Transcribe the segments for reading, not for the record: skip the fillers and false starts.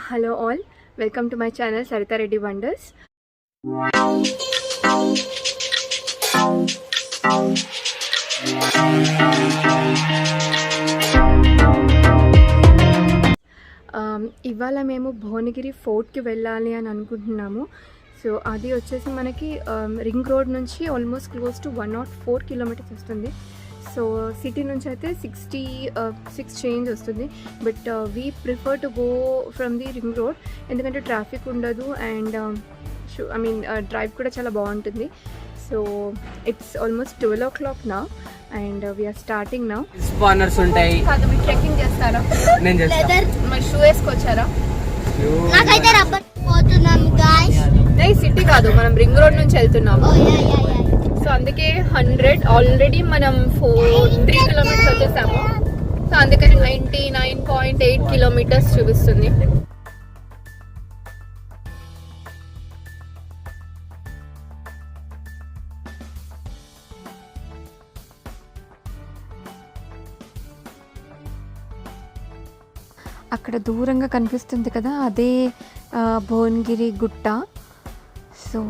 Hello all, welcome to my channel Saritha Reddy Wonders. ఇవాళ మేము భువనగిరి ఫోర్ట్కి వెళ్ళాలి అని అనుకుంటున్నాము. సో అది వచ్చేసి మనకి రింగ్ రోడ్ నుంచి ఆల్మోస్ట్ క్లోజ్ టు 104 కిలోమీటర్స్ వస్తుంది. సో సిటీ నుంచి అయితే 66 చేంజ్ వస్తుంది. But we prefer to go from the ring road, ఎందుకంటే ట్రాఫిక్ ఉండదు అండ్ డ్రైవ్ కూడా చాలా బాగుంటుంది. సో ఇట్స్ ఆల్మోస్ట్ 12 o'clock నా అండ్ వీఆర్ స్టార్టింగ్ నా. స్పానర్స్ ఉంటాయి. కాదు, మీరు ట్రెక్కింగ్ చేస్తారా? నేను చేస్తాను. మరి షూ వేసుకొచ్చారా? నాకైతే రబ్బర్ పోతున్నాం గాయ్స్. సిటీ కాదు, మనం రింగ్ రోడ్ నుంచి వెళ్తున్నాము. సో అందుకే 100 ఆల్రెడీ మనం 3 కిలోమీటర్స్ వచ్చేసాము. సో అందుకని 99.8 కిలోమీటర్స్ చూపిస్తుంది. అక్కడ దూరంగా కనిపిస్తుంది కదా, అదే భువనగిరి గుట్ట. సో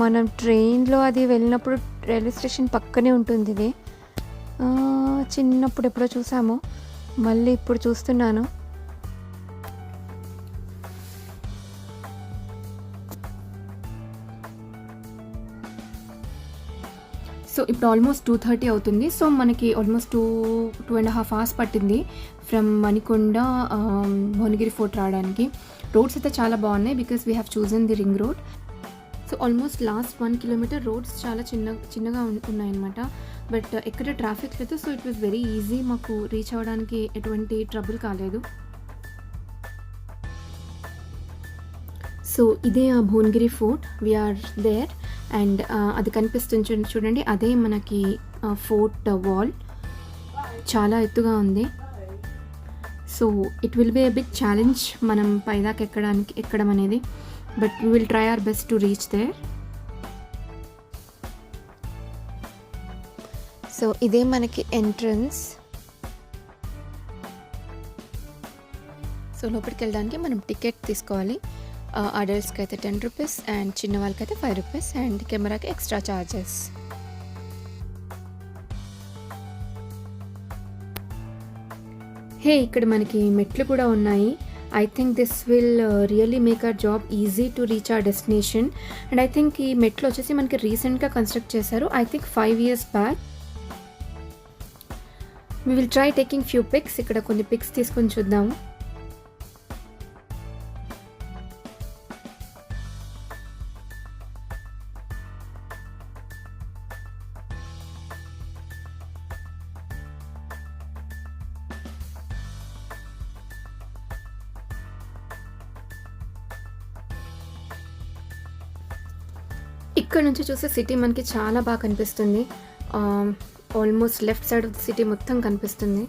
మనం ట్రైన్లో అది వెళ్ళినప్పుడు రైల్వే స్టేషన్ పక్కనే ఉంటుంది ఇది. చిన్నప్పుడు ఎప్పుడో చూసాము, మళ్ళీ ఇప్పుడు చూస్తున్నాను. సో ఇప్పుడు ఆల్మోస్ట్ 2:30 అవుతుంది. సో మనకి ఆల్మోస్ట్ 2.5 hours పట్టింది ఫ్రమ్ మణికొండ భువనగిరి ఫోర్ట్ రావడానికి. రోడ్స్ అయితే చాలా బాగున్నాయి because we have chosen the ring road. So almost last 1 kilometer roads చాలా చిన్నగా ఉన్నాయన్నమాట. బట్ ఎక్కడ ట్రాఫిక్ లేదు. So it was very easy, మాకు రీచ్ అవ్వడానికి ఎటువంటి ట్రబుల్ కాలేదు. సో ఇదే ఆ Bhuvanagiri fort, we are there. And అది కనిపిస్తుంది చూడండి, అదే మనకి ఫోర్ట్ వాల్. చాలా ఎత్తుగా ఉంది. So it will be a big challenge మనం పైదాకా ఎక్కడం అనేది. But we will try our best to reach there. So ఇదే మనకి ఎంట్రన్స్. సో లోపలికి వెళ్ళడానికి మనం టికెట్ తీసుకోవాలి. అడల్ట్స్కి అయితే 10 rupees అండ్ చిన్న వాళ్ళకి అయితే 5 rupees అండ్ కెమెరాకి ఎక్స్ట్రా ఛార్జెస్. ఇక్కడ మనకి మెట్లు కూడా ఉన్నాయి. I think this will really make our job easy to reach our destination. And I think ఈ మెట్లు వచ్చేసి మనకి రీసెంట్గా కన్స్ట్రక్ట్ చేశారు. I think 5 years back. We will try taking few pics. ఇక్కడ కొన్ని పిక్స్ తీసుకొని చూద్దాము. ఇక్కడ నుంచి చూసే సిటీ మనకి చాలా బాగా కనిపిస్తుంది. Almost left side of the city మొత్తం కనిపిస్తుంది.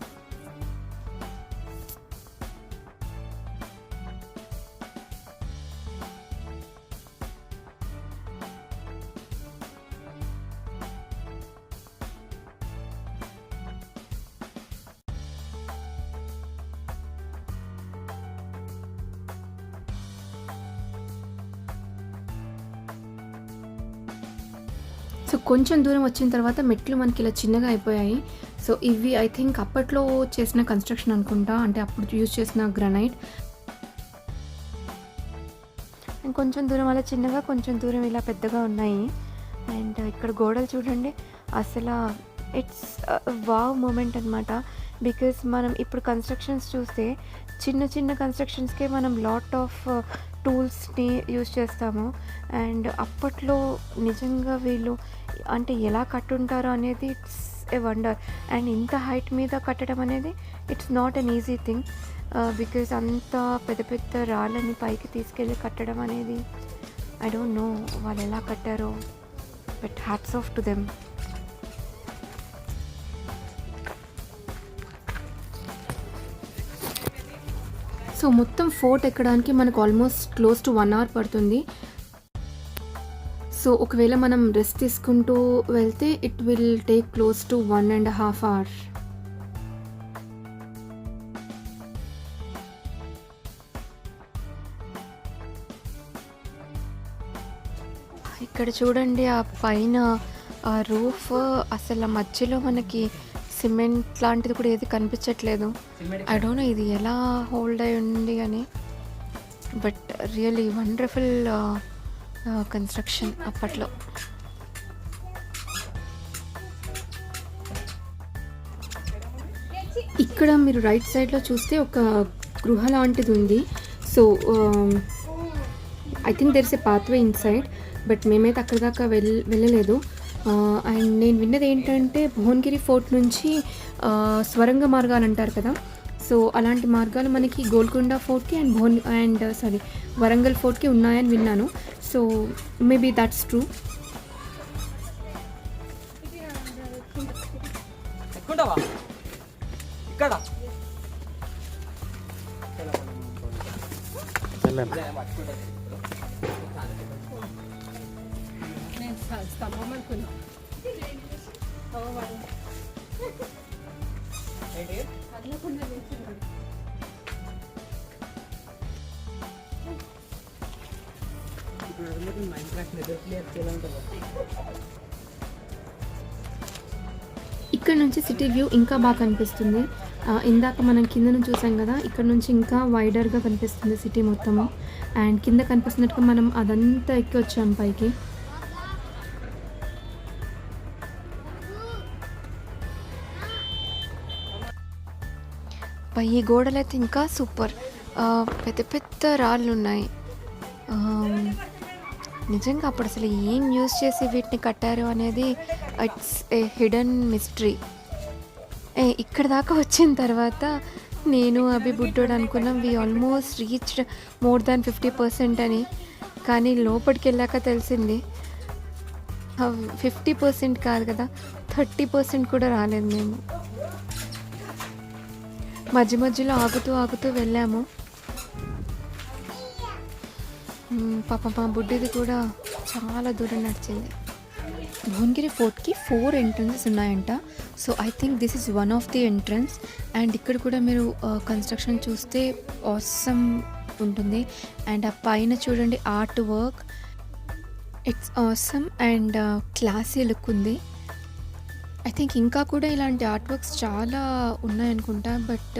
సో కొంచెం దూరం వచ్చిన తర్వాత మెట్లు మనకి ఇలా చిన్నగా అయిపోయాయి. సో ఇవి ఐ థింక్ అప్పట్లో చేసిన కన్స్ట్రక్షన్ అనుకుంటా, అంటే అప్పుడు యూజ్ చేసిన గ్రానైట్. కొంచెం దూరం అలా చిన్నగా, కొంచెం దూరం ఇలా పెద్దగా ఉన్నాయి. అండ్ ఇక్కడ గోడలు చూడండి, అసలు ఇట్స్ వావ్ మూమెంట్ అనమాట. బికాస్ మనం ఇప్పుడు కన్స్ట్రక్షన్స్ చూస్తే చిన్న కన్స్ట్రక్షన్స్కే మనం లాట్ ఆఫ్ టూల్స్ని యూజ్ చేస్తాము. అండ్ అప్పట్లో నిజంగా వీళ్ళు అంటే ఎలా కట్టుంటారో అనేది ఇట్స్ ఏ వండర్. అండ్ ఇంత హైట్ మీద కట్టడం అనేది it's not an easy thing. Because అంత పెద్ద రాళ్ళని పైకి తీసుకెళ్ళి కట్టడం అనేది ఐ డోంట్ నో వాళ్ళు ఎలా కట్టారో, but hats off to them. So మొత్తం ఫోర్ట్ ఎక్కడానికి మనకు ఆల్మోస్ట్ క్లోజ్ టు 1 hour పడుతుంది. సో ఒకవేళ మనం రెస్ట్ తీసుకుంటూ వెళ్తే it will take close to 1.5 hours. ఇక్కడ చూడండి ఆ పైన ఆ రూఫ్ అసలు మధ్యలో మనకి సిమెంట్ లాంటిది కూడా ఏది కనిపించట్లేదు. ఐ డోంట్ నో ఇది ఎలా హోల్డ్ అయి ఉంది అని, బట్ రియలీ వండర్ఫుల్ కన్స్ట్రక్షన్ అప్పట్లో. ఇక్కడ మీరు రైట్ సైడ్లో చూస్తే ఒక గృహ లాంటిది ఉంది. So I think there is a pathway inside, but మేమైతే అక్కడ దాకా వెళ్ళలేదు. అండ్ నేను విన్నది ఏంటంటే భువనగిరి ఫోర్ట్ నుంచి స్వరంగ మార్గాలు అంటారు కదా, సో అలాంటి మార్గాలు మనకి గోల్కొండ ఫోర్ట్కి అండ్ వరంగల్ ఫోర్ట్కి ఉన్నాయని విన్నాను. So maybe that's true. ఇక్కడ నుంచి సిటీ వ్యూ ఇంకా బాగా కనిపిస్తుంది. ఇందాక మనం కింద నుంచి చూసాం కదా, ఇక్కడ నుంచి ఇంకా వైడర్గా కనిపిస్తుంది సిటీ మొత్తము. అండ్ కింద కనిపిస్తున్నట్టుగా మనం అదంతా ఎక్కి వచ్చాం పైకి. ఈ గోడలు అయితే ఇంకా సూపర్, పెద్ద పెద్ద రాళ్ళు ఉన్నాయి. నిజంగా అప్పుడు అసలు ఏం యూజ్ చేసి వీటిని కట్టారు అనేది ఇట్స్ ఏ హిడెన్ మిస్టరీ. ఇక్కడ దాకా వచ్చిన తర్వాత నేను అభి బుడ్డోడు అనుకున్నాం we almost reached more than 50% అని, కానీ లోపలికి వెళ్ళాక తెలిసింది 50% కాదు కదా, 30% కూడా రాలేదు. మేము మధ్య మధ్యలో ఆగుతూ వెళ్ళాము. పాప మా బుడ్డిది కూడా చాలా దూరం నడిచింది. భువనగిరి ఫోర్ట్కి 4 ఎంట్రన్సెస్ ఉన్నాయంట. So I think this is one of the entrance. And ఇక్కడ కూడా మీరు కన్స్ట్రక్షన్ చూస్తే ఆసమ్ ఉంటుంది. అండ్ ఆ పైన చూడండి art work, it's awesome and classy look ఉంది. ఐ థింక్ ఇంకా కూడా ఇలాంటి ఆర్ట్ వర్క్స్ చాలా ఉన్నాయనుకుంటా, బట్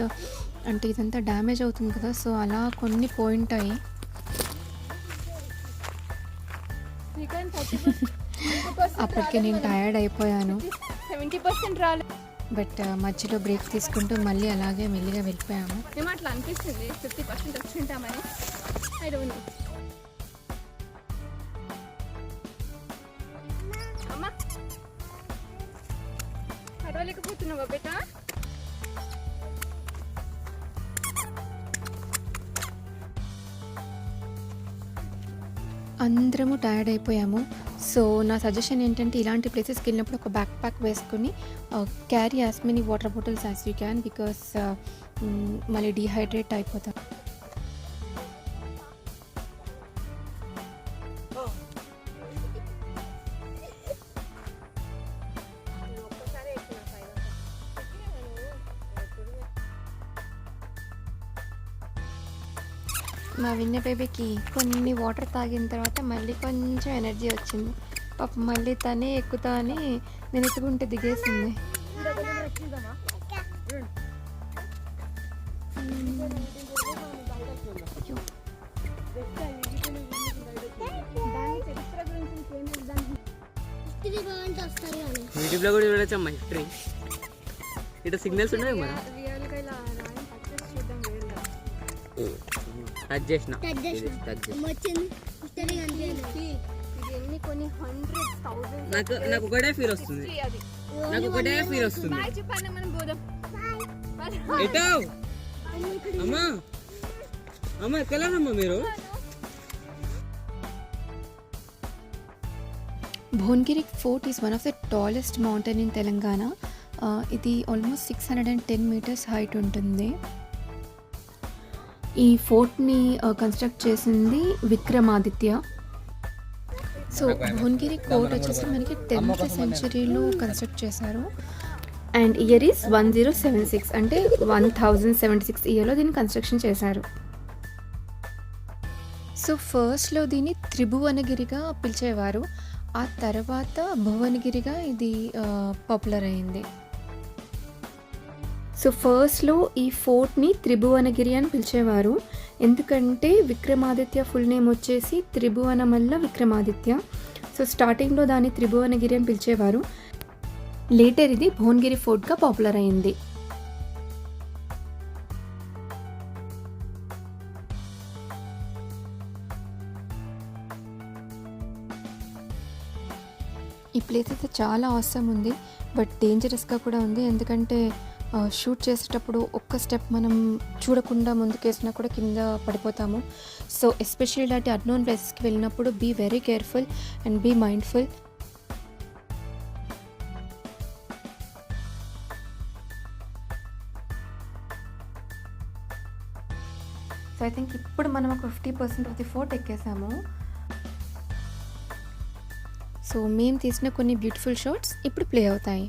అంటే ఇదంతా డ్యామేజ్ అవుతుంది కదా, సో అలా కొన్ని పోయింటాయి. అప్పటికే నేను టయర్డ్ అయిపోయాను, 70% రాలేదు, బట్ మధ్యలో బ్రేక్ తీసుకుంటూ మళ్ళీ అలాగే మెల్లిగా వెళ్ళిపోయాము. మేము అట్లా అనిపిస్తుంది 50% వచ్చింటామని. I don't know. అమ్మా పడవలేకపోతున్నావా బేటా? అందరము టయర్డ్ అయిపోయాము. సో నా సజెషన్ ఏంటంటే ఇలాంటి ప్లేసెస్కి వెళ్ళినప్పుడు ఒక బ్యాక్ ప్యాక్ వేసుకుని carry as many water bottles as you can, because మళ్ళీ డీహైడ్రేట్ అయిపోతాం. మా విన్న బేబీకి కొన్ని వాటర్ తాగిన తర్వాత మళ్ళీ కొంచెం ఎనర్జీ వచ్చింది. పాపం మళ్ళీ తనే ఎక్కుతా అని నేను ఎత్తుకుంటే దిగేసింది. యూట్యూబ్లో కూడా చూడొచ్చమ్మా హిస్టరీ. ఇట్లా సిగ్నల్స్ ఉన్నాయి మరి నాకు ఒకటే ఫీల్ వస్తుంది. ఎటో అమ్మా అమ్మా ఎక్కలేనమ్మా మీరు. Bhuvanagiri fort is one of the tallest mountain in Telangana. ఇది ఆల్మోస్ట్ 610 meters హైట్ ఉంటుంది. ఈ ఫోర్ట్ని కన్స్ట్రక్ట్ చేసింది విక్రమాదిత్య. సో భువనగిరి కోట వచ్చేసి మనకి 10th centuryలో కన్స్ట్రక్ట్ చేశారు. అండ్ ఇయర్ ఈస్ 1076, అంటే 1076 ఇయర్లో దీన్ని కన్స్ట్రక్షన్ చేశారు. సో ఫస్ట్‌లో దీన్ని త్రిభువనగిరిగా పిలిచేవారు. ఆ తర్వాత భువనగిరిగా ఇది పాపులర్ అయింది. సో ఫస్ట్‌లో ఈ ఫోర్ట్‌ని త్రిభువనగిరి అని పిలిచేవారు. ఎందుకంటే విక్రమాదిత్య ఫుల్ నేమ్ వచ్చేసి త్రిభువనమల్ల విక్రమాదిత్య. సో స్టార్టింగ్‌లో దాన్ని త్రిభువనగిరి అని పిలిచేవారు. లేటర్ ఇది భువనగిరి ఫోర్ట్‌గా పాపులర్ అయింది. ఈ ప్లేస్ అయితే చాలా ఆసమ్ ఉంది. బట్ డేంజరస్‌గా కూడా ఉంది. ఎందుకంటే షూట్ చేసేటప్పుడు ఒక్క స్టెప్ మనం చూడకుండా ముందుకేసినా కూడా కింద పడిపోతాము. సో ఎస్పెషల్లీ ఇలాంటి అన్నోన్ ప్లేసెస్‌కి వెళ్ళినప్పుడు be very careful and be mindful. So I think ఇప్పుడు మనం ఒక 50% ఆఫ్ ది ఫోర్ట్ ఎక్కేసాము. సో మేము తీసిన కొన్ని బ్యూటిఫుల్ షాట్స్ ఇప్పుడు ప్లే అవుతాయి.